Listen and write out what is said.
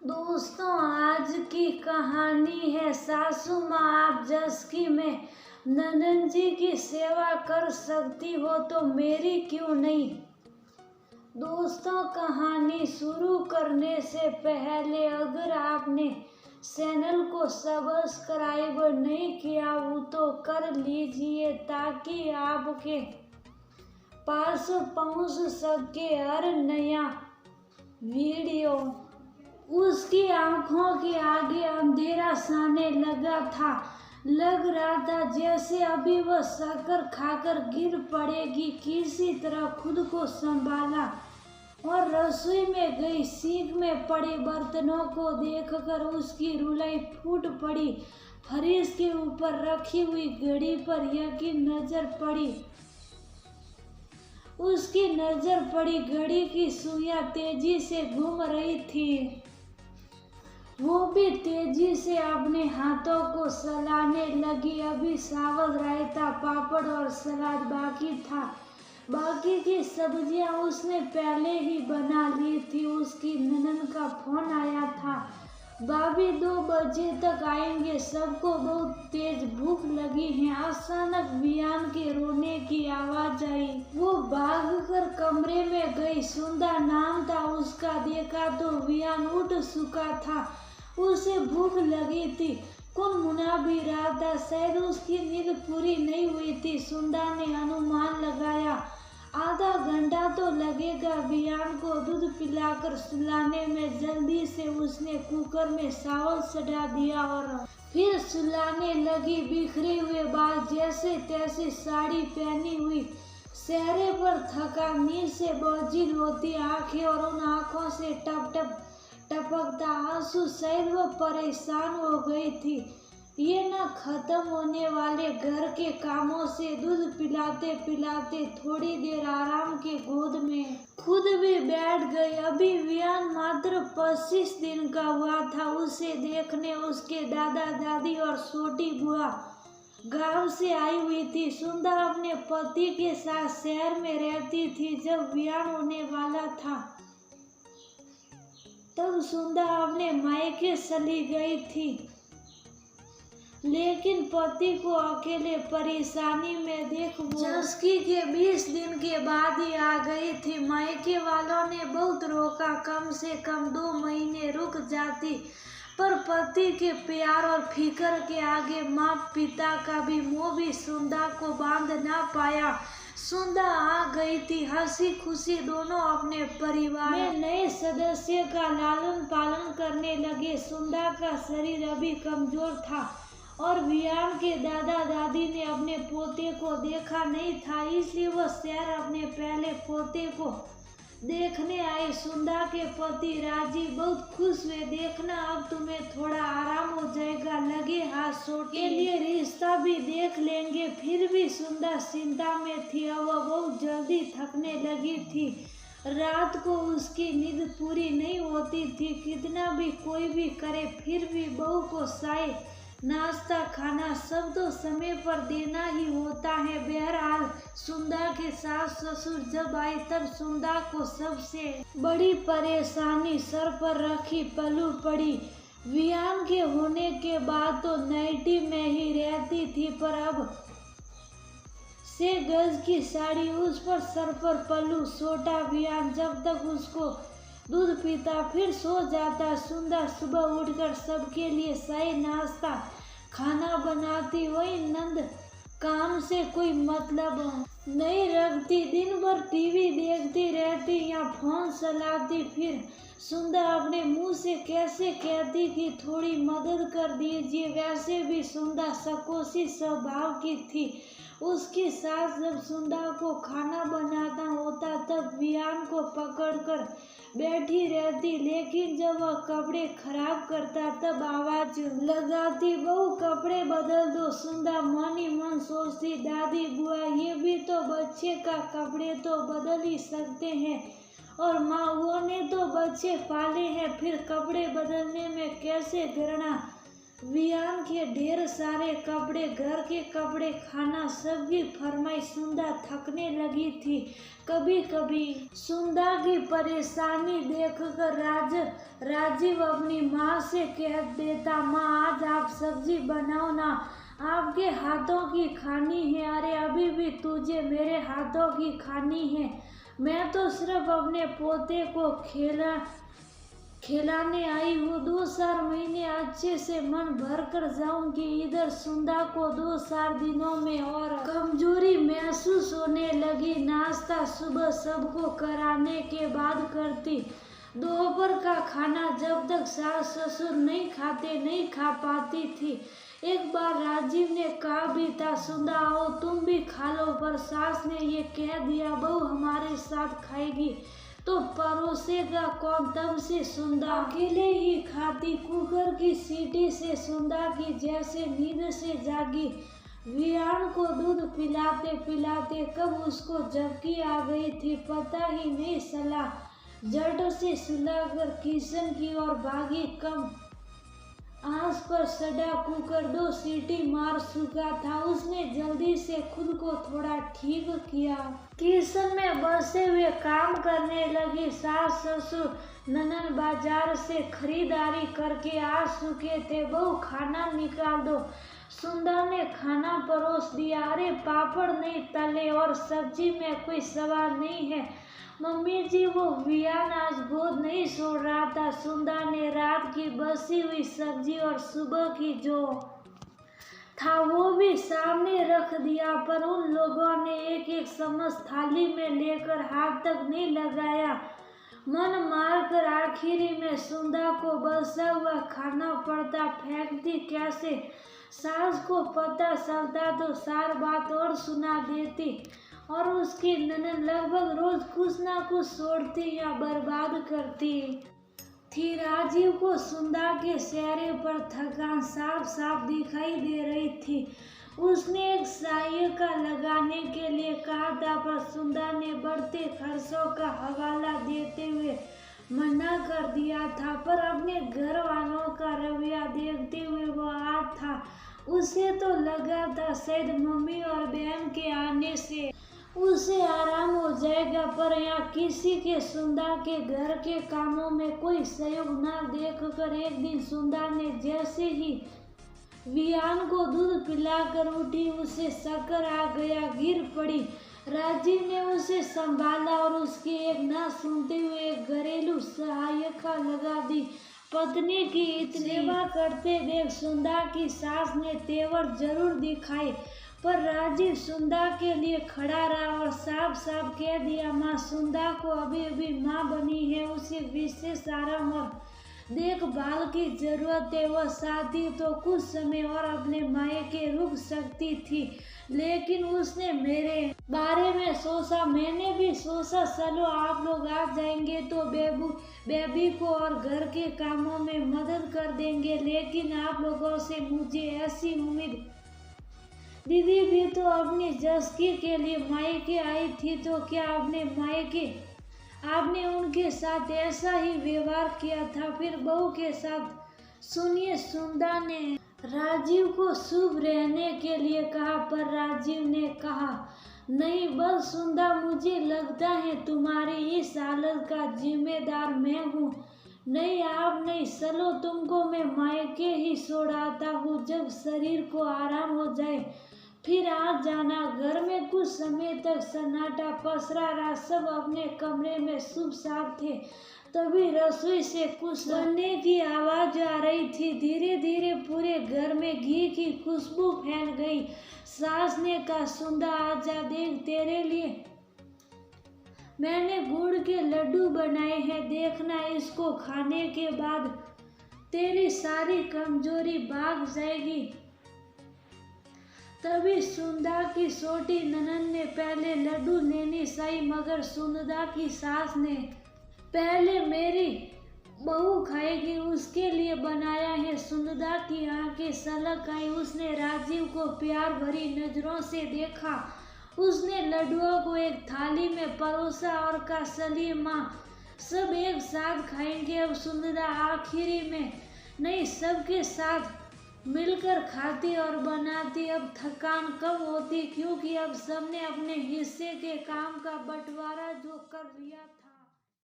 दोस्तों, आज की कहानी है सासू माँ आप जस की। मैं ननद जी की सेवा कर सकती हो तो मेरी क्यों नहीं। दोस्तों, कहानी शुरू करने से पहले अगर आपने चैनल को सब्सक्राइब नहीं किया हो तो कर लीजिए ताकि आपके पास पहुंच सके हर नया वीडियो। उसकी आंखों के आगे अंधेरा छाने लगा था। लग रहा था जैसे अभी वह शक्कर खाकर गिर पड़ेगी। किसी तरह खुद को संभाला और रसोई में गई। सिंक में पड़े बर्तनों को देखकर उसकी रुलाई फूट पड़ी। फ्रिज के ऊपर रखी हुई घड़ी पर यकीन नजर पड़ी। उसकी नजर पड़ी घड़ी की सुइयां तेजी से घूम रही थी। वो भी तेजी से अपने हाथों को चलाने लगी। अभी चावल, रायता, पापड़ और सलाद बाकी था। बाकी की सब्जियां उसने पहले ही बना ली थी। उसकी ननद का फोन आया था, भाभी 2 बजे तक आएंगे, सबको बहुत तेज भूख लगी है। अचानक वियान के रोने की आवाज आई। वो भागकर कमरे में गई। सुंदर नाम था उसका। देखा तो वियान उठ चुका था। उसे भूख लगी थी। कुनमुना भी रहा था। शायद उसकी नींद पूरी नहीं हुई थी। सुंदर ने अनुमान लगाया आधा घंटा तो लगेगा वियान को दूध पिलाकर सुलाने में। जल्दी से उसने कुकर में चावल चढ़ा दिया और फिर सुलाने लगी। बिखरे हुए बाल, जैसे तैसे साड़ी पहनी हुई, चेहरे पर थका नींद से बोझिल होती आंखें और उन आंखों से टप टप टपकता आंसू। शायद वो परेशान हो गई थी ये न खत्म होने वाले घर के कामों से। दूध पिलाते पिलाते थोड़ी देर आराम के गोद में खुद भी बैठ गई। अभी वियान मात्र 25 दिन का हुआ था। उसे देखने उसके दादा दादी और छोटी बुआ गांव से आई हुई थी। सुंदर अपने पति के साथ शहर में रहती थी। जब वियान होने वाला था तब सुंदर अपने मायके चली गई थी, लेकिन पति को अकेले परेशानी में देख जसकी के 20 दिन के बाद ही आ गई थी। मायके वालों ने बहुत रोका, कम से कम 2 महीने रुक जाती, पर पति के प्यार और फिक्र के आगे माँ पिता का भी मोह भी सुंदर को बांध ना पाया। सुंदर आ गई थी। हंसी खुशी दोनों अपने परिवार में नए सदस्य का लालन पालन करने लगे। सुंदर का शरीर अभी कमजोर था और वियान के दादा दादी ने अपने पोते को देखा नहीं था, इसलिए वह शहर अपने पहले पोते को देखने आए। सुंदर के पति राजी बहुत खुश हुए। देखना अब तुम्हें थोड़ा आराम हो जाएगा, लगे हाथ छोड़ के लिए रिश्ता भी देख लेंगे। फिर भी सुंदर चिंता में थी। अब वह बहुत जल्दी थकने लगी थी। रात को उसकी नींद पूरी नहीं होती थी। कितना भी कोई भी करे फिर भी बहू को चाय नाश्ता खाना सब तो समय पर देना ही होता है। बहरहाल सुंदर के सास ससुर जब आए तब सुंदर को सबसे बड़ी परेशानी सर पर रखी पल्लू पड़ी। वियान के होने के बाद तो नाइटी में ही रहती थी, पर अब से गज की साड़ी, उस पर सर पर पल्लू। छोटा वियान जब तक उसको दूध पीता फिर सो जाता। सुंदर सुबह उठकर सबके लिए चाय नाश्ता खाना बनाती। वही नंद काम से कोई मतलब नहीं रखती। दिन भर टीवी देखती रहती या फोन चलाती। फिर सुंदर अपने मुंह से कैसे कहती कि थोड़ी मदद कर दीजिए। वैसे भी सुंदर सकोसी स्वभाव की थी। उसकी सास जब सुंदर को खाना बनाना होता तब वियान को पकड़कर बैठी रहती, लेकिन जब वह कपड़े खराब करता तब आवाज लगाती, बहू कपड़े बदल दो। सुंदर मन ही मन सोचती, दादी बुआ ये भी तो बच्चे का कपड़े तो बदल ही सकते हैं, और माँ वो ने तो बच्चे पाले हैं, फिर कपड़े बदलने में कैसे घृणा वियान के ढेर सारे कपड़े, घर के कपड़े, खाना, सबकी फरमाइश सुंदा थकने लगी थी। कभी कभी सुंदा की परेशानी देखकर राजीव अपनी माँ से कह देता, माँ आज आप सब्जी बनाओ ना, आपके हाथों की खानी है। अरे अभी भी तुझे मेरे हाथों की खानी है, मैं तो सिर्फ अपने पोते को खिलाने आई हूँ। 2-4 महीने अच्छे से मन भर कर जाऊंगी। इधर सुंदा को 2-4 दिनों में और कमजोरी महसूस होने लगी। नाश्ता सुबह सबको कराने के बाद करती। दोपहर का खाना जब तक सास ससुर नहीं खा पाती थी। एक बार राजीव ने कहा भी था, सुंदा आओ तुम भी खा लो, पर सास ने ये कह दिया, बहू हमारे साथ खाएगी तो परोसेगा कौन। तब से सुंदा अकेले ही खाती। कुकर की सीटी से सुंदा की जैसे नींद से जागी। वियान को दूध पिलाते पिलाते कब उसको झपकी आ गई थी पता ही नहीं चला। झट से सुलाकर किचन की ओर भागी। कम आंच पर सड़ा कुकर 2 सीटी मार चुका था। उसने जल्दी से खुद को थोड़ा ठीक किया। किचन में बसे हुए काम करने लगी। सास ससुर ननद बाजार से खरीदारी करके आ चुके थे। बहू खाना निकाल दो। सुंदा ने खाना परोस दिया। अरे पापड़ नहीं तले और सब्जी में कोई स्वाद नहीं है मम्मी जी, वो वियान आज गोद नहीं छोड़ रहा था। सुंदा ने रात की बसी हुई सब्जी और सुबह की जो था वो भी सामने रख दिया, पर उन लोगों ने एक एक चम्मच थाली में लेकर हाथ तक नहीं लगाया। मन मारकर आखिरी में सुंदा को बचा हुआ खाना पड़ता। फेंकती कैसे सास को पता चलता तो 4 बात और सुना देती और उसकी ननद लगभग रोज कुछ ना कुछ छोड़ती या बर्बाद करती थी। राजीव को सुंदा के चेहरे पर थकान साफ साफ दिखाई दे रही थी। उसने एक सहायिका लगाने के लिए कहा था, पर सुंदा ने बढ़ते खर्चों का हवाला देते हुए मना कर दिया था। पर अपने घर वालों का रवैया देखते हुए वो आज था। उसे तो लगा था शायद मम्मी और बहन के आने से उसे आराम हो जाएगा, पर यहाँ किसी के सुंदा के घर के कामों में कोई सहयोग न देखकर एक दिन सुंदा ने जैसे ही वियान को दूध पिलाकर उठी, उसे शक्कर आ गया, गिर पड़ी। राजीव ने उसे संभाला और उसकी एक न सुनते हुए एक घरेलू सहायिका लगा दी। पत्नी की इतनी सेवा करते देख सुंदा की सास ने तेवर जरूर दिखाए, पर राजीव सुंदा के लिए खड़ा रहा और साफ साफ कह दिया, माँ सुंदा को अभी अभी माँ बनी है, उसे विशेष आराम और देखभाल की जरूरत है। वह शादी तो कुछ समय और अपने मायके रुक सकती थी, लेकिन उसने मेरे बारे में सोचा। मैंने भी सोचा चलो आप लोग आ जाएंगे तो बेबी को और घर के कामों में मदद कर देंगे, लेकिन आप लोगों से मुझे ऐसी उम्मीद। दीदी भी तो अपनी जस्की के लिए मायके आई थी, तो क्या आपने उनके साथ ऐसा ही व्यवहार किया था फिर बहू के साथ। सुनिए, सुंदा ने राजीव को शुभ रहने के लिए कहा, पर राजीव ने कहा, नहीं बस सुंदा, मुझे लगता है तुम्हारी इस हालत का जिम्मेदार मैं हूँ। नहीं आप नहीं, चलो तुमको मैं मायके ही छोड़ आता हूँ, जब शरीर को आराम हो जाए फिर आ जाना। घर में कुछ समय तक सन्नाटा पसरा रहा। सब अपने कमरे में चुपचाप थे। तभी रसोई से कुछ बनने की आवाज आ रही थी। धीरे धीरे पूरे घर में घी की खुशबू फैल गई। सास ने कहा, सुंदा आजा, देख तेरे लिए मैंने गुड़ के लड्डू बनाए हैं, देखना इसको खाने के बाद तेरी सारी कमजोरी भाग जाएगी। तभी सुंदा की छोटी ननद ने पहले लड्डू लेने सही, मगर सुंदा की सास ने पहले मेरी बहू खाएगी, उसके लिए बनाया है। सुंदा की आंखें सलग आई। उसने राजीव को प्यार भरी नजरों से देखा। उसने लड्डुओं को एक थाली में परोसा और कहा, चलिए माँ सब एक साथ खाएंगे। अब सुंदा आखिरी में नहीं सबके साथ मिलकर खाती और बनाती। अब थकान कम होती क्योंकि अब सबने अपने हिस्से के काम का बंटवारा जो कर लिया था।